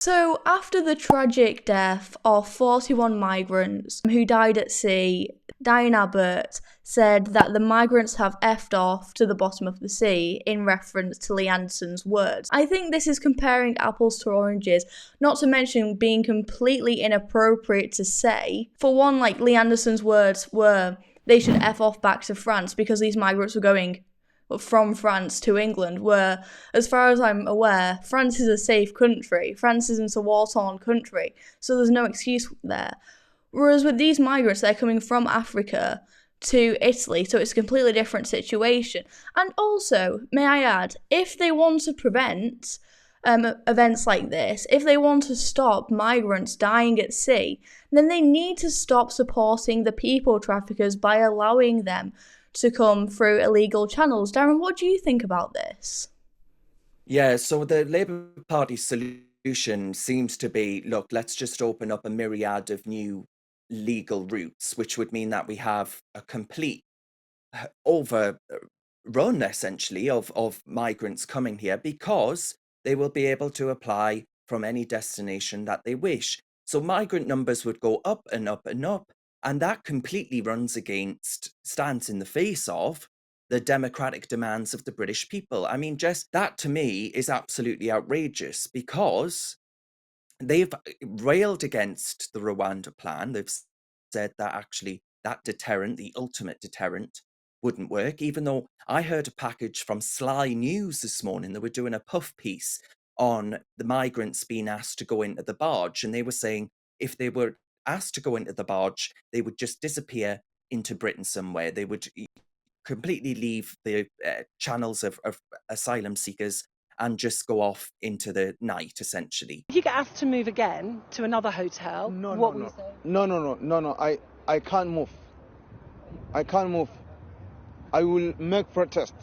So, after the tragic death of 41 migrants who died at sea, Diane Abbott said that the migrants have effed off to the bottom of the sea in reference to Lee Anderson's words. I think this is comparing apples to oranges, not to mention being completely inappropriate to say. For one, like Lee Anderson's words were they should F off back to France because these migrants were going from France to England, where, as far as I'm aware, France is a safe country. France isn't a war-torn country, so there's no excuse there. Whereas with these migrants, they're coming from Africa to Italy, so it's a completely different situation. And also, may I add, if they want to prevent events like this, if they want to stop migrants dying at sea, then they need to stop supporting the people traffickers by allowing them to come through illegal channels. Darren, what do you think about this? Yeah, so the Labour Party solution seems to be, look, let's just open up a myriad of new legal routes, which would mean that we have a complete overrun, essentially, of migrants coming here because they will be able to apply from any destination that they wish. So migrant numbers would go up and up and up, and that completely stands in the face of the democratic demands of the British people. I mean, just that to me is absolutely outrageous because they've railed against the Rwanda plan. They've said that actually that deterrent, the ultimate deterrent, wouldn't work, even though I heard a package from Sly News this morning. They were doing a puff piece on the migrants being asked to go into the barge, and they were saying if they were asked to go into the barge, they would just disappear into Britain somewhere. They would completely leave the channels of asylum seekers and just go off into the night, essentially. If you get asked to move again to another hotel, what will you say? No. I can't move. I can't move. I will make protest.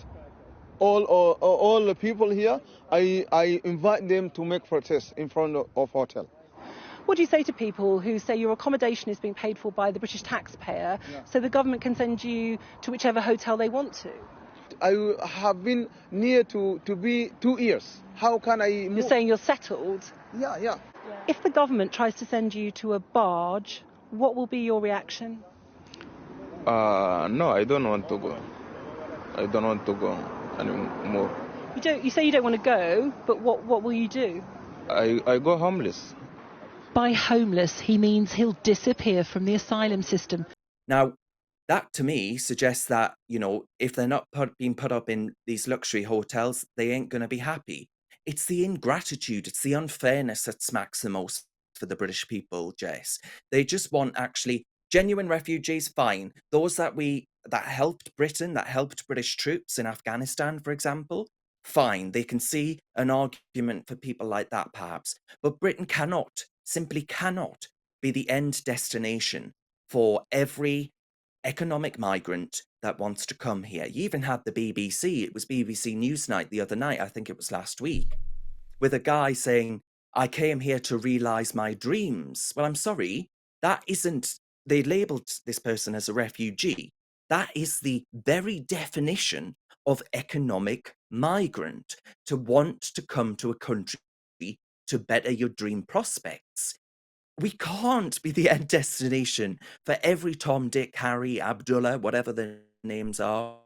All the people here, I invite them to make protest in front of hotel. What do you say to people who say your accommodation is being paid for by the British taxpayer, so the government can send you to whichever hotel they want to? I have been near to be 2 years. How can I move? You're saying you're settled? Yeah. If the government tries to send you to a barge, what will be your reaction? No, I don't want to go. I don't want to go anymore. You say you don't want to go, but what will you do? I go homeless. By homeless, he means he'll disappear from the asylum system. Now, that to me suggests that, if they're not being put up in these luxury hotels, they ain't going to be happy. It's the ingratitude, it's the unfairness that smacks the most for the British people, Jess. They just want actually genuine refugees, fine. Those that helped Britain, that helped British troops in Afghanistan, for example, fine. They can see an argument for people like that, perhaps. But Britain simply cannot be the end destination for every economic migrant that wants to come here. You even had the BBC, it was BBC Newsnight the other night, I think it was last week, with a guy saying, I came here to realise my dreams. Well, I'm sorry, they labelled this person as a refugee. That is the very definition of economic migrant, to want to come to a country to better your dream prospects. We can't be the end destination for every Tom, Dick, Harry, Abdullah, whatever their names are,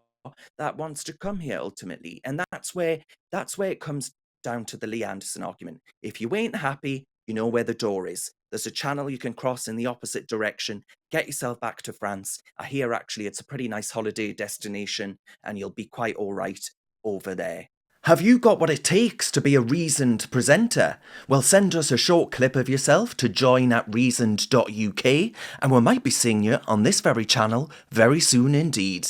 that wants to come here ultimately. And that's where it comes down to the Lee Anderson argument. If you ain't happy, you know where the door is. There's a channel you can cross in the opposite direction. Get yourself back to France. I hear actually it's a pretty nice holiday destination and you'll be quite all right over there. Have you got what it takes to be a reasoned presenter? Well, send us a short clip of yourself to join@reasoned.uk and we might be seeing you on this very channel very soon indeed.